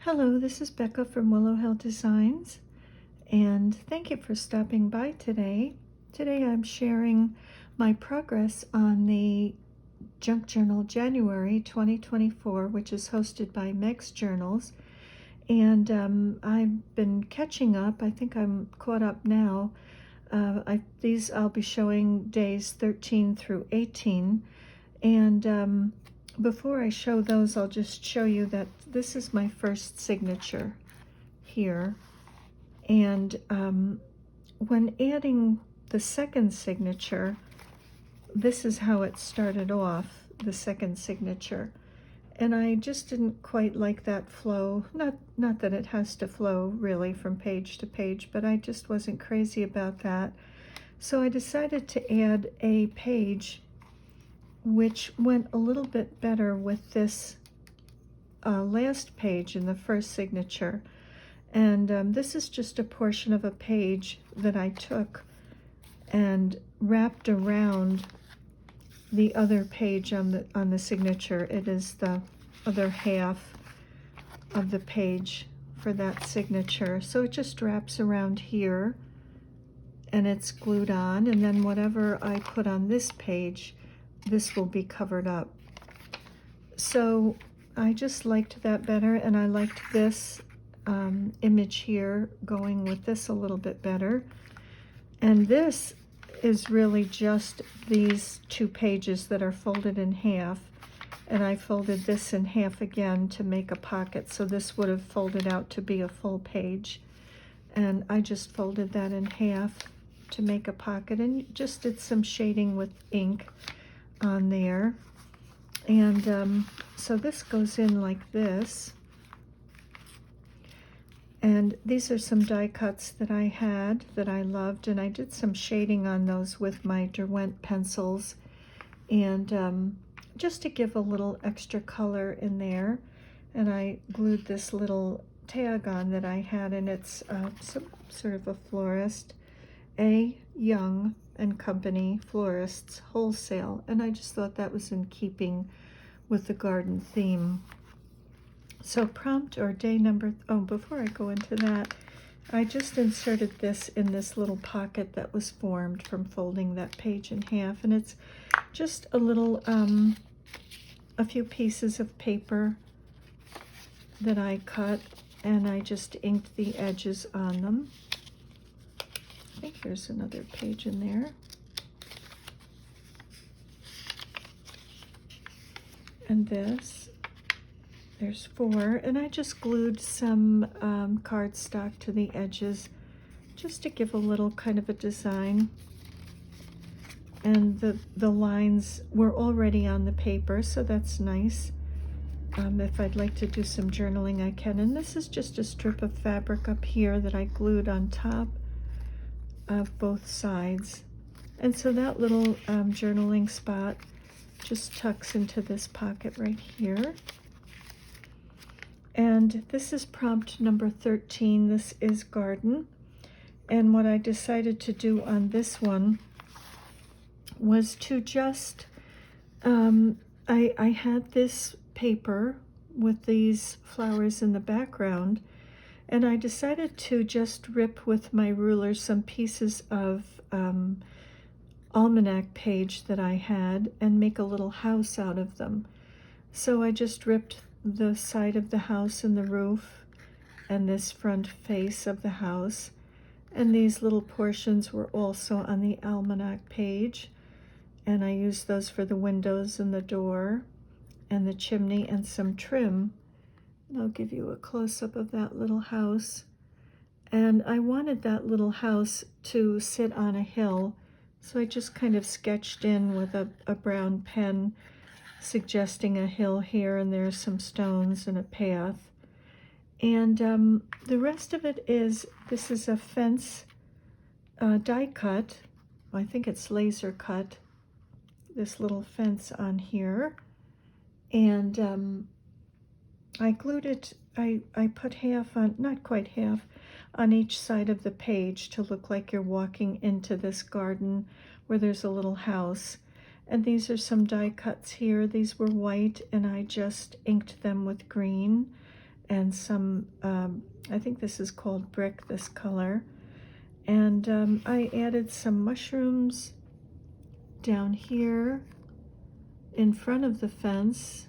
Hello, this is Becca from Willow Hill Designs, and thank you for stopping by today. Today I'm sharing my progress on the Junk Journal January 2024, which is hosted by Meg's Journals, and I've been catching up. I think I'm caught up now. I'll be showing days 13 through 18, and before I show those, I'll just show you that this is my first signature here. And when adding the second signature, this is how it started off, the second signature. And I just didn't quite like that flow. Not that it has to flow really from page to page, but I just wasn't crazy about that. So I decided to add a page which went a little bit better with this last page in the first signature. And this is just a portion of a page that I took and wrapped around the other page on the signature. It is the other half of the page for that signature. So it just wraps around here and it's glued on, and then whatever I put on this page, this will be covered up. So I just liked that better, and I liked this image here going with this a little bit better. And this is really just these two pages that are folded in half, and I folded this in half again to make a pocket, so this would have folded out to be a full page, and I just folded that in half to make a pocket and just did some shading with ink on there. And so this goes in like this, and these are some die cuts that I had that I loved, and I did some shading on those with my Derwent pencils, and just to give a little extra color in there. And I glued this little tag on that I had, and it's some sort of a florist, A. Young and Company Florists Wholesale, and I just thought that was in keeping with the garden theme. So prompt or day number, before I go into that, I just inserted this in this little pocket that was formed from folding that page in half, and it's just a little, a few pieces of paper that I cut, and I just inked the edges on them. I think there's another page in there. And there's 4, and I just glued some cardstock to the edges just to give a little kind of a design. And the lines were already on the paper, so that's nice. If I'd like to do some journaling, I can. And this is just a strip of fabric up here that I glued on top of both sides. And so that little journaling spot just tucks into this pocket right here. And this is prompt number 13. This is garden. And what I decided to do on this one was to just, I had this paper with these flowers in the background, and I decided to just rip with my ruler some pieces of almanac page that I had and make a little house out of them. So I just ripped the side of the house and the roof and this front face of the house, and these little portions were also on the almanac page, and I used those for the windows and the door and the chimney and some trim. And I'll give you a close-up of that little house. And I wanted that little house to sit on a hill, so I just kind of sketched in with a brown pen, suggesting a hill here, and there's some stones and a path. And the rest of it is, this is a fence die cut. I think it's laser cut, this little fence on here. And I glued it, I put half on, not quite half, on each side of the page to look like you're walking into this garden where there's a little house. And these are some die cuts here. These were white, and I just inked them with green. and some, I think this is called brick, this color. And I added some mushrooms down here in front of the fence,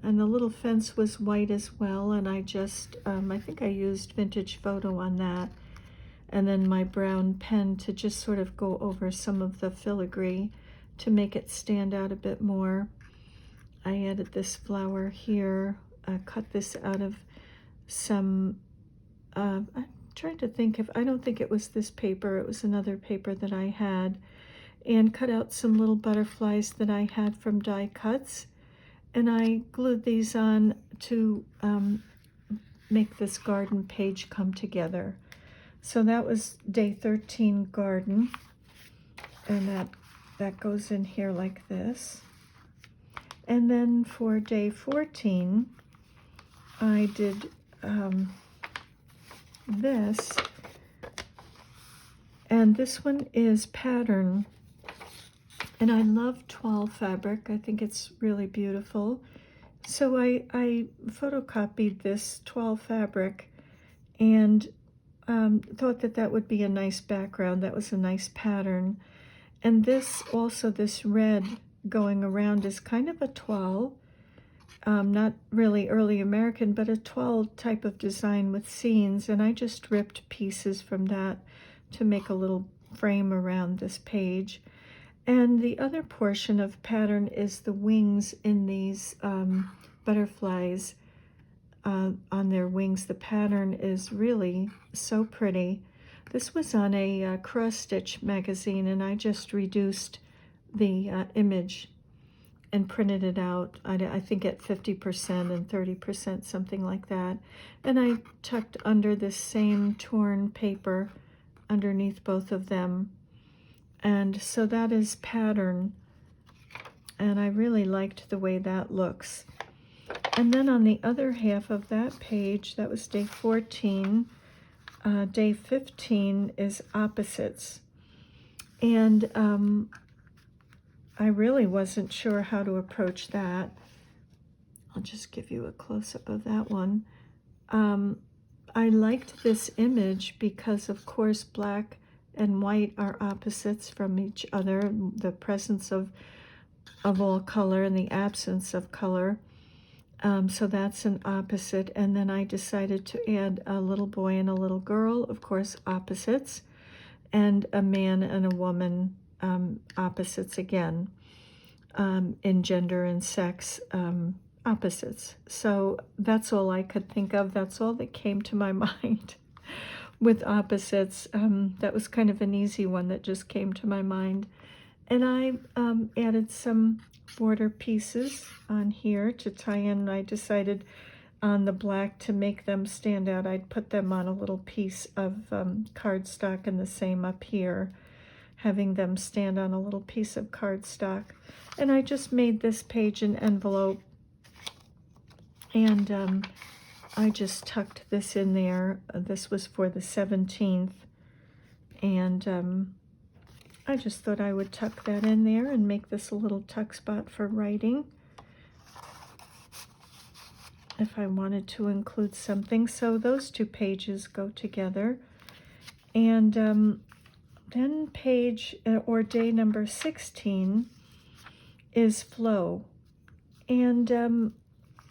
and the little fence was white as well, and I just, I think I used Vintage Photo on that, and then my brown pen to just sort of go over some of the filigree to make it stand out a bit more. I added this flower here, cut this out of some, I'm trying to think if, I don't think it was this paper, it was another paper that I had, and cut out some little butterflies that I had from die cuts, and I glued these on to make this garden page come together. So that was day 13 garden, and that goes in here like this. And then for day 14, I did this, and this one is pattern, and I love toile fabric. I think it's really beautiful. So I photocopied this toile fabric and thought that that would be a nice background. That was a nice pattern. And this also, this red going around is kind of a toile, not really early American, but a toile type of design with scenes. And I just ripped pieces from that to make a little frame around this page. And the other portion of pattern is the wings in these butterflies on their wings. The pattern is really so pretty. This was on a cross-stitch magazine, and I just reduced the image and printed it out, I think at 50% and 30%, something like that. And I tucked under this same torn paper underneath both of them. And so that is pattern, and I really liked the way that looks. And then on the other half of that page, that was day 14, day 15 is opposites. And I really wasn't sure how to approach that. I'll just give you a close-up of that one. I liked this image because, of course, black and white are opposites from each other, the presence of all color and the absence of color. So that's an opposite. And then I decided to add a little boy and a little girl, of course, opposites, and a man and a woman, opposites again, in gender and sex, opposites. So that's all I could think of. That's all that came to my mind. With opposites, that was kind of an easy one that just came to my mind. And I added some border pieces on here to tie in. I decided on the black to make them stand out. I'd put them on a little piece of cardstock, and the same up here, having them stand on a little piece of cardstock. And I just made this page an envelope, and I just tucked this in there. This was for the 17th, and I just thought I would tuck that in there and make this a little tuck spot for writing if I wanted to include something. So those two pages go together. And then page, or day number 16, is flow. And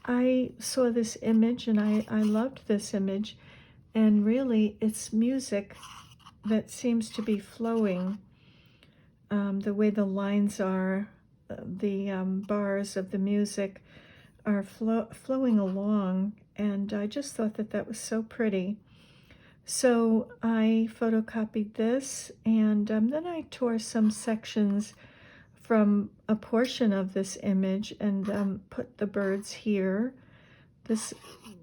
I saw this image, and I loved this image, and really it's music that seems to be flowing. The way the lines are, the bars of the music are flowing along, and I just thought that that was so pretty. So I photocopied this, and then I tore some sections from a portion of this image and put the birds here. This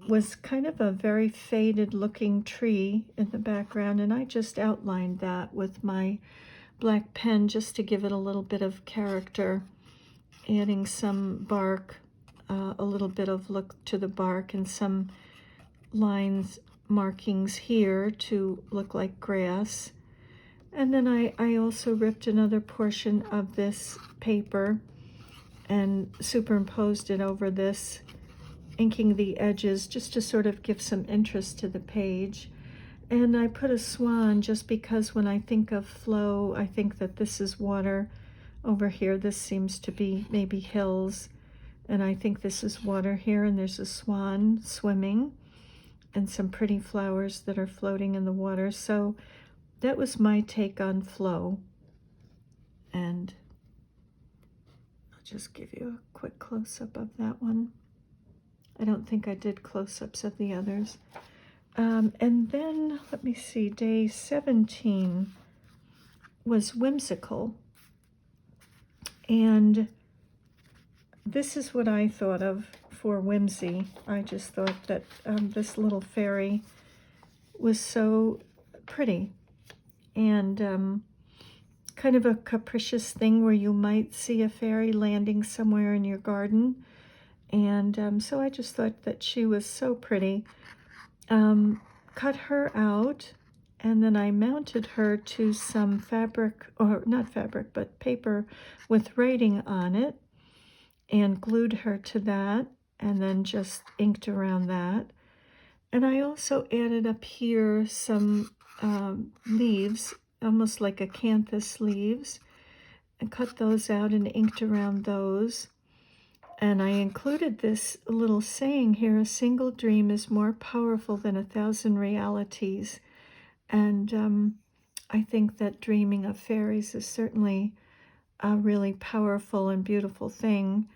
was kind of a very faded looking tree in the background, and I just outlined that with my black pen just to give it a little bit of character, adding some bark, a little bit of look to the bark, and some lines, markings here to look like grass. And then I also ripped another portion of this paper and superimposed it over this, inking the edges just to sort of give some interest to the page. And I put a swan just because when I think of flow, I think that this is water. Over here, this seems to be maybe hills. And I think this is water here, and there's a swan swimming and some pretty flowers that are floating in the water. So that was my take on flow. And I'll just give you a quick close-up of that one. I don't think I did close-ups of the others. And then, let me see, day 17 was Whimsical. And this is what I thought of for Whimsy. I just thought that this little fairy was so pretty. And kind of a capricious thing where you might see a fairy landing somewhere in your garden. And so I just thought that she was so pretty. Cut her out, and then I mounted her to some fabric, or not fabric, but paper with writing on it, and glued her to that, and then just inked around that. And I also added up here some leaves, almost like acanthus leaves, and cut those out and inked around those. And I included this little saying here: a single dream is more powerful than 1,000 realities. And I think that dreaming of fairies is certainly a really powerful and beautiful thing.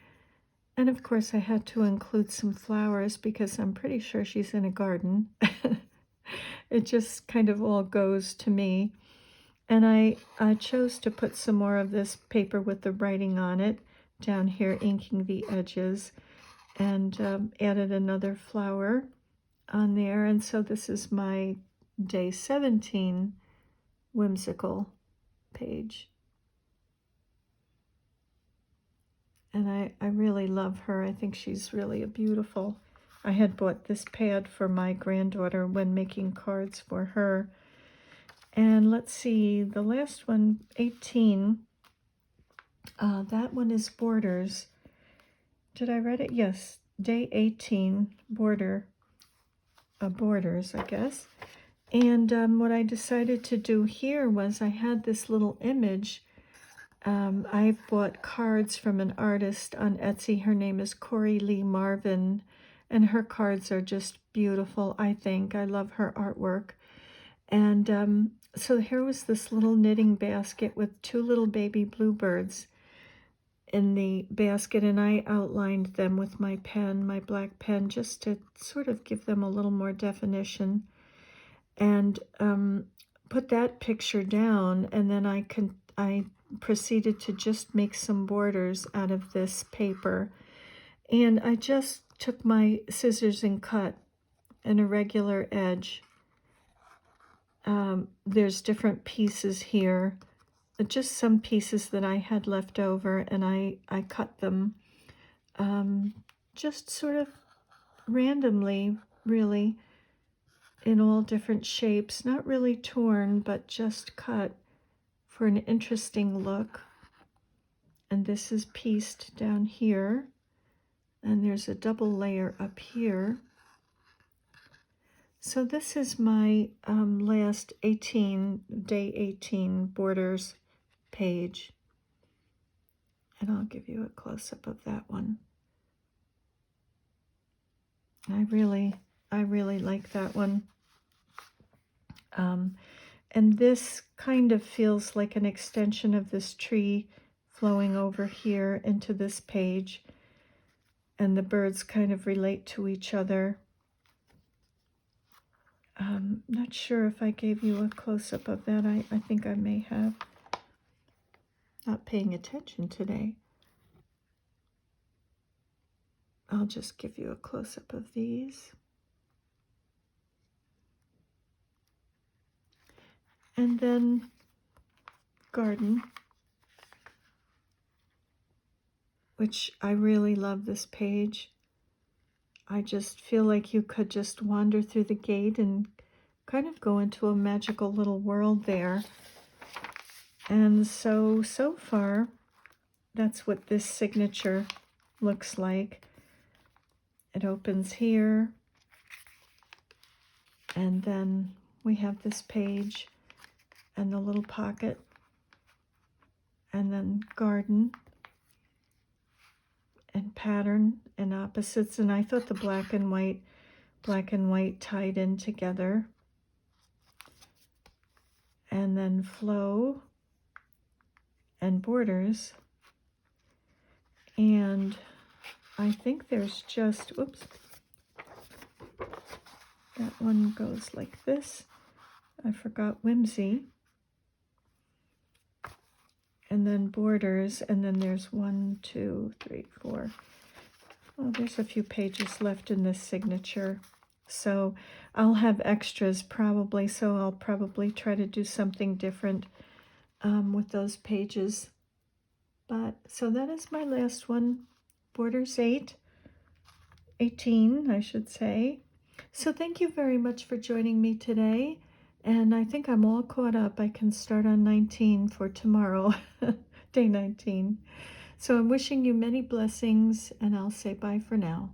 And of course, I had to include some flowers because I'm pretty sure she's in a garden. It just kind of all goes to me. And I chose to put some more of this paper with the writing on it down here, inking the edges, and added another flower on there. And so this is my day 17 Whimsical page. And I really love her. I think she's really a beautiful. I had bought this pad for my granddaughter when making cards for her. And let's see, the last one, 18, that one is Borders. Did I write it? Yes, day 18, Borders, I guess. And what I decided to do here was I had this little image. I've bought cards from an artist on Etsy. Her name is Corey Lee Marvin, and her cards are just beautiful, I think. I love her artwork. And so here was this little knitting basket with two little baby bluebirds in the basket, and I outlined them with my pen, my black pen, just to sort of give them a little more definition. And put that picture down, and then I proceeded to just make some borders out of this paper. And I just took my scissors and cut an irregular edge. There's different pieces here, just some pieces that I had left over, and I cut them just sort of randomly, really, in all different shapes, not really torn, but just cut for an interesting look. And this is pieced down here, and there's a double layer up here. So this is my last day 18 Borders page, and I'll give you a close-up of that one. I really like that one. And this kind of feels like an extension of this tree flowing over here into this page, and the birds kind of relate to each other. Not sure if I gave you a close-up of that. I think I may have. Not paying attention today. I'll just give you a close-up of these. And then Garden, which I really love this page. I just feel like you could just wander through the gate and kind of go into a magical little world there. And so far, that's what this signature looks like. It opens here, and then we have this page and the little pocket, and then garden and pattern and opposites. And I thought the black and white tied in together. And then flow and borders. And I think there's just, oops, that one goes like this. I forgot whimsy. And then borders, and then there's 1, 2, 3, 4. Oh, there's a few pages left in this signature. So I'll have extras probably, so I'll probably try to do something different with those pages. But so that is my last one, borders 18, I should say. So thank you very much for joining me today. And I think I'm all caught up. I can start on 19 for tomorrow, day 19. So I'm wishing you many blessings, and I'll say bye for now.